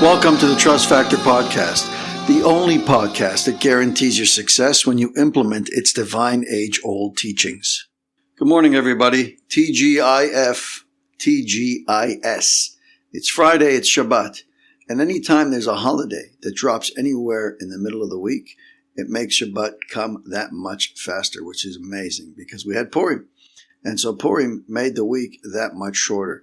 Welcome to the Trust Factor Podcast, the only podcast that guarantees your success when you implement its divine age-old teachings. Good morning, everybody. TGIF, TGIS. It's Friday, it's Shabbat, and anytime there's a holiday that drops anywhere in the middle of the week, it makes Shabbat come that much faster, which is amazing because we had Purim. And so Purim made the week that much shorter.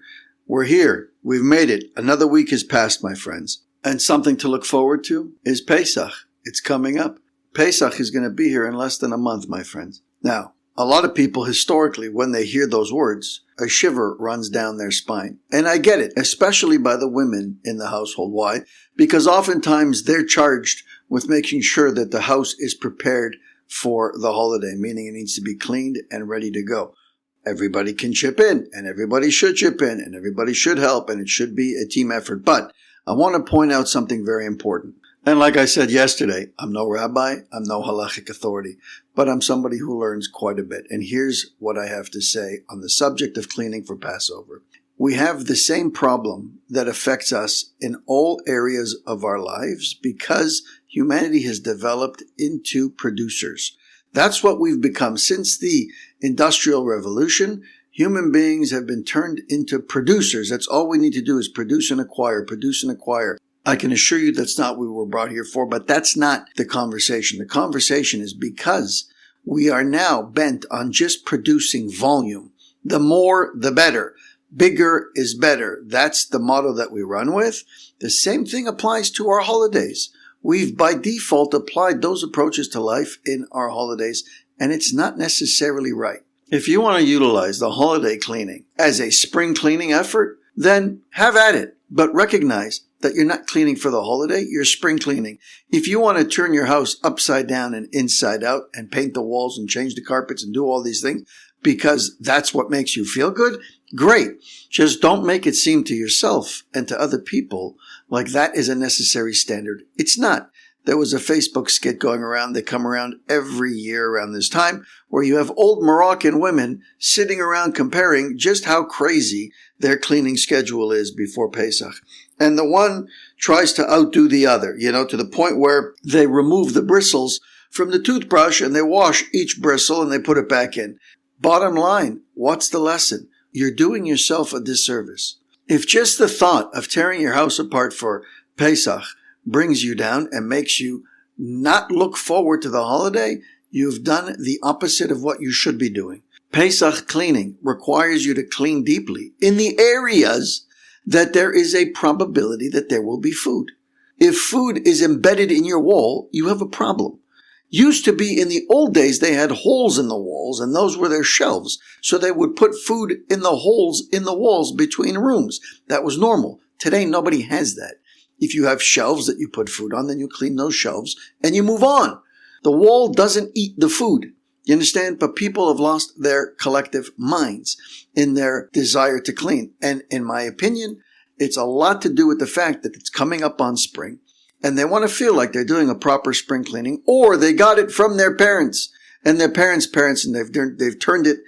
We're here. We've made it. Another week has passed, my friends. And something to look forward to is Pesach. It's coming up. Pesach is going to be here in less than a month, my friends. Now, a lot of people historically, when they hear those words, a shiver runs down their spine. And I get it, especially by the women in the household. Why? Because oftentimes they're charged with making sure that the house is prepared for the holiday, meaning it needs to be cleaned and ready to go. Everybody can chip in, and everybody should chip in, and everybody should help, and it should be a team effort. But I want to point out something very important. And like I said yesterday, I'm no rabbi, I'm no halachic authority, but I'm somebody who learns quite a bit. And here's what I have to say on the subject of cleaning for Passover. We have the same problem that affects us in all areas of our lives because humanity has developed into producers. That's what we've become. Since the Industrial Revolution, human beings have been turned into producers. That's all we need to do is produce and acquire, produce and acquire. I can assure you that's not what we were brought here for, but that's not the conversation. The conversation is because we are now bent on just producing volume. The more, the better. Bigger is better. That's the motto that we run with. The same thing applies to our holidays. We've by default applied those approaches to life in our holidays, and it's not necessarily right. If you want to utilize the holiday cleaning as a spring cleaning effort, then have at it. But recognize that you're not cleaning for the holiday, you're spring cleaning. If you want to turn your house upside down and inside out and paint the walls and change the carpets and do all these things because that's what makes you feel good, great. Just don't make it seem to yourself and to other people like that is a necessary standard. It's not. There was a Facebook skit going around. They come around every year around this time where you have old Moroccan women sitting around comparing just how crazy their cleaning schedule is before Pesach. And the one tries to outdo the other, to the point where they remove the bristles from the toothbrush and they wash each bristle and they put it back in. Bottom line, what's the lesson? You're doing yourself a disservice. If just the thought of tearing your house apart for Pesach brings you down and makes you not look forward to the holiday, you've done the opposite of what you should be doing. Pesach cleaning requires you to clean deeply in the areas that there is a probability that there will be food. If food is embedded in your wall, you have a problem. Used to be in the old days, they had holes in the walls, and those were their shelves. So they would put food in the holes in the walls between rooms. That was normal. Today, nobody has that. If you have shelves that you put food on, then you clean those shelves and you move on. The wall doesn't eat the food. You understand? But people have lost their collective minds in their desire to clean. And in my opinion, it's a lot to do with the fact that it's coming up on spring. And they want to feel like they're doing a proper spring cleaning, or they got it from their parents and their parents' and they've turned it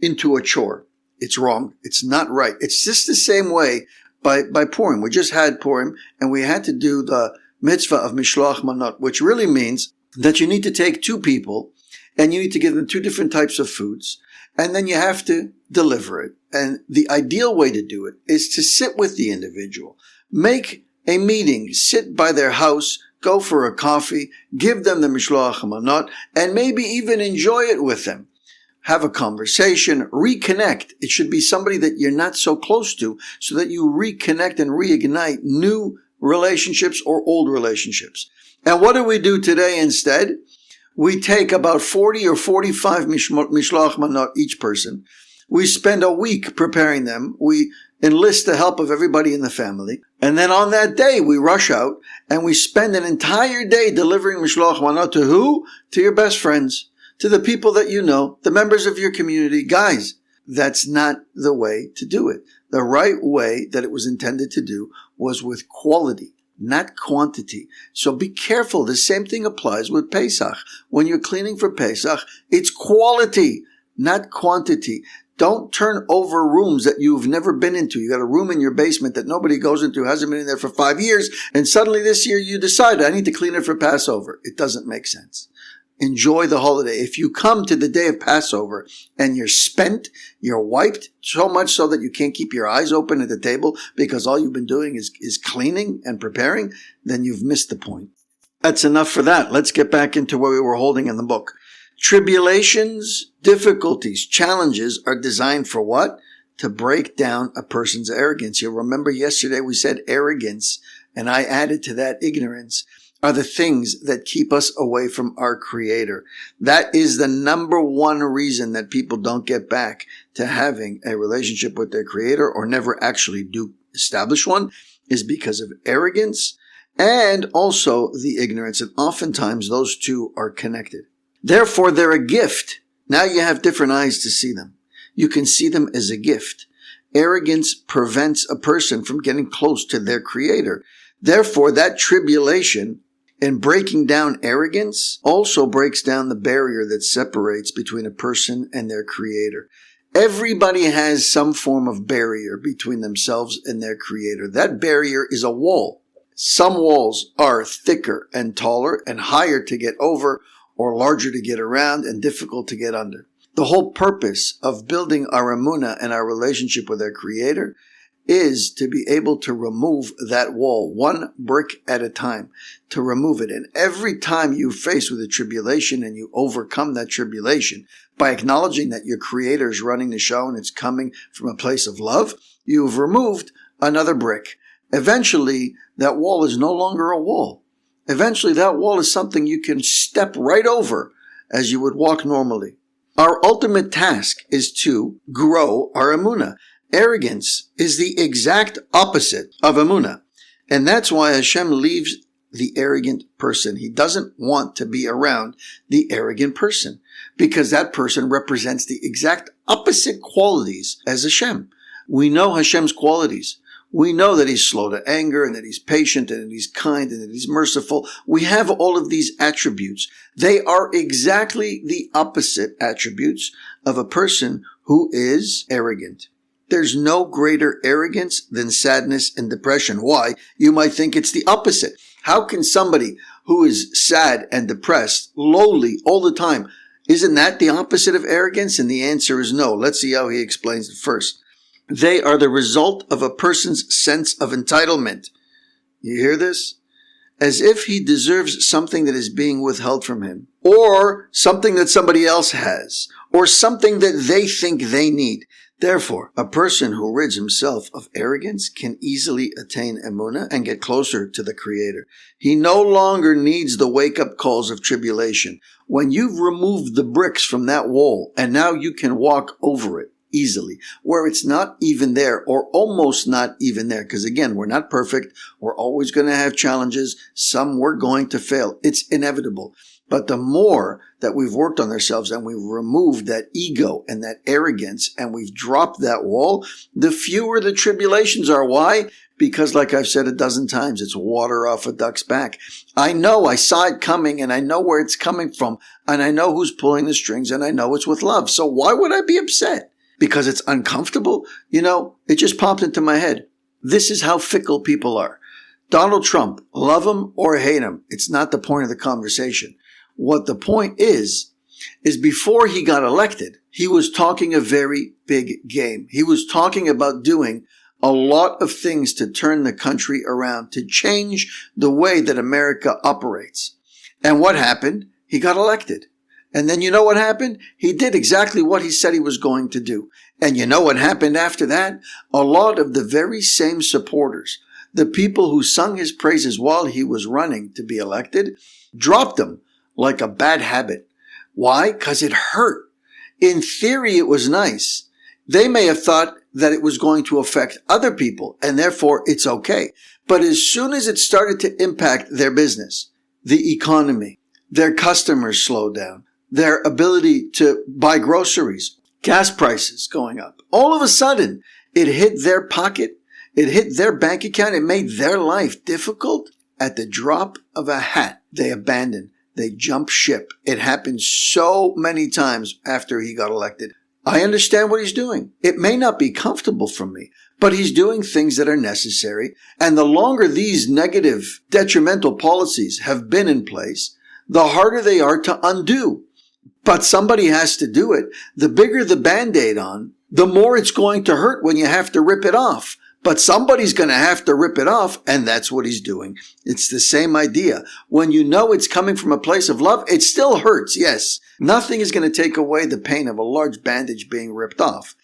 into a chore. It's wrong. It's not right. It's just the same way by Purim. We just had Purim and we had to do the mitzvah of mishloach manot, which really means that you need to take two people and you need to give them two different types of foods and then you have to deliver it. And the ideal way to do it is to sit with the individual, make a meeting, sit by their house, go for a coffee, give them the mishloach manot, and maybe even enjoy it with them. Have a conversation, reconnect. It should be somebody that you're not so close to so that you reconnect and reignite new relationships or old relationships. And what do we do today instead? We take about 40 or 45 mishloach manot each person. We spend a week preparing them. We enlist the help of everybody in the family. And then on that day, we rush out and we spend an entire day delivering mishloach manot to who? To your best friends, to the people that you know, the members of your community. Guys, that's not the way to do it. The right way that it was intended to do was with quality, not quantity. So be careful. The same thing applies with Pesach. When you're cleaning for Pesach, it's quality, not quantity. Don't turn over rooms that you've never been into. You got a room in your basement that nobody goes into, hasn't been in there for 5 years, and suddenly this year you decide, I need to clean it for Passover. It doesn't make sense. Enjoy the holiday. If you come to the day of Passover and you're spent, you're wiped so much so that you can't keep your eyes open at the table because all you've been doing is cleaning and preparing, then you've missed the point. That's enough for that. Let's get back into what we were holding in the book. Tribulations, difficulties, challenges are designed for what? To break down a person's arrogance. You'll remember yesterday we said arrogance, and I added to that ignorance, are the things that keep us away from our Creator. That is the number one reason that people don't get back to having a relationship with their Creator or never actually do establish one, is because of arrogance and also the ignorance. And oftentimes those two are connected. Therefore, they're a gift. Now you have different eyes to see them. You can see them as a gift. Arrogance prevents a person from getting close to their Creator. Therefore, that tribulation and breaking down arrogance also breaks down the barrier that separates between a person and their Creator. Everybody has some form of barrier between themselves and their Creator. That barrier is a wall. Some walls are thicker and taller and higher to get over, or larger to get around and difficult to get under. The whole purpose of building our emunah and our relationship with our Creator is to be able to remove that wall, one brick at a time, to remove it. And every time you face with a tribulation and you overcome that tribulation by acknowledging that your Creator is running the show and it's coming from a place of love, you've removed another brick. Eventually, that wall is no longer a wall. Eventually, that wall is something you can step right over as you would walk normally. Our ultimate task is to grow our emunah. Arrogance is the exact opposite of emunah. And that's why Hashem leaves the arrogant person. He doesn't want to be around the arrogant person because that person represents the exact opposite qualities as Hashem. We know Hashem's qualities. We know that he's slow to anger and that he's patient and that he's kind and that he's merciful. We have all of these attributes. They are exactly the opposite attributes of a person who is arrogant. There's no greater arrogance than sadness and depression. Why? You might think it's the opposite. How can somebody who is sad and depressed, lowly all the time, isn't that the opposite of arrogance? And the answer is no. Let's see how he explains it first. They are the result of a person's sense of entitlement. You hear this? As if he deserves something that is being withheld from him, or something that somebody else has, or something that they think they need. Therefore, a person who rids himself of arrogance can easily attain emunah and get closer to the Creator. He no longer needs the wake-up calls of tribulation. When you've removed the bricks from that wall, and now you can walk over it easily, where it's not even there, or almost not even there, because again, we're not perfect. We're always going to have challenges. Some we're going to fail. It's inevitable. But the more that we've worked on ourselves and we've removed that ego and that arrogance and we've dropped that wall, the fewer the tribulations are. Why? Because like I've said a dozen times, it's water off a duck's back. I saw it coming and I know where it's coming from and I know who's pulling the strings and I know it's with love. So why would I be upset? Because it's uncomfortable? It just popped into my head. This is how fickle people are. Donald Trump, love him or hate him, it's not the point of the conversation. What the point is before he got elected, he was talking a very big game. He was talking about doing a lot of things to turn the country around, to change the way that America operates. And what happened? He got elected. And then you know what happened? He did exactly what he said he was going to do. And you know what happened after that? A lot of the very same supporters, the people who sung his praises while he was running to be elected, dropped him like a bad habit. Why? Because it hurt. In theory, it was nice. They may have thought that it was going to affect other people, and therefore it's okay. But as soon as it started to impact their business, the economy, their customers slowed down, their ability to buy groceries, gas prices going up, all of a sudden, it hit their pocket, it hit their bank account, it made their life difficult. At the drop of a hat, they abandoned. They jumped ship. It happened so many times after he got elected. I understand what he's doing. It may not be comfortable for me, but he's doing things that are necessary. And the longer these negative, detrimental policies have been in place, the harder they are to undo. But somebody has to do it. The bigger the Band-Aid on, the more it's going to hurt when you have to rip it off. But somebody's going to have to rip it off, and that's what he's doing. It's the same idea. When you know it's coming from a place of love, it still hurts, yes. Nothing is going to take away the pain of a large bandage being ripped off.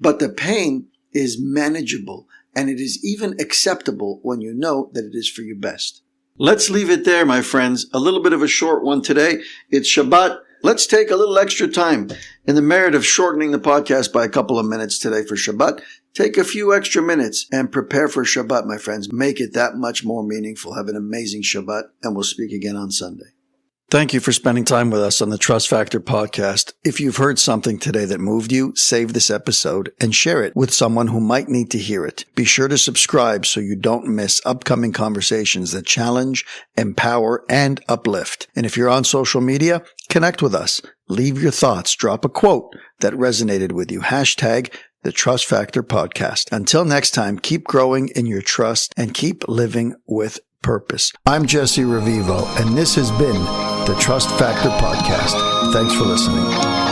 But the pain is manageable, and it is even acceptable when you know that it is for your best. Let's leave it there, my friends. A little bit of a short one today. It's Shabbat. Let's take a little extra time in the merit of shortening the podcast by a couple of minutes today for Shabbat. Take a few extra minutes and prepare for Shabbat, my friends. Make it that much more meaningful. Have an amazing Shabbat, and we'll speak again on Sunday. Thank you for spending time with us on the Trust Factor podcast. If you've heard something today that moved you, save this episode and share it with someone who might need to hear it. Be sure to subscribe so you don't miss upcoming conversations that challenge, empower, and uplift. And if you're on social media, connect with us. Leave your thoughts. Drop a quote that resonated with you. Hashtag the Trust Factor podcast. Until next time, keep growing in your trust and keep living with purpose. I'm Jesse Revivo, and this has been the Trust Factor podcast. Thanks for listening.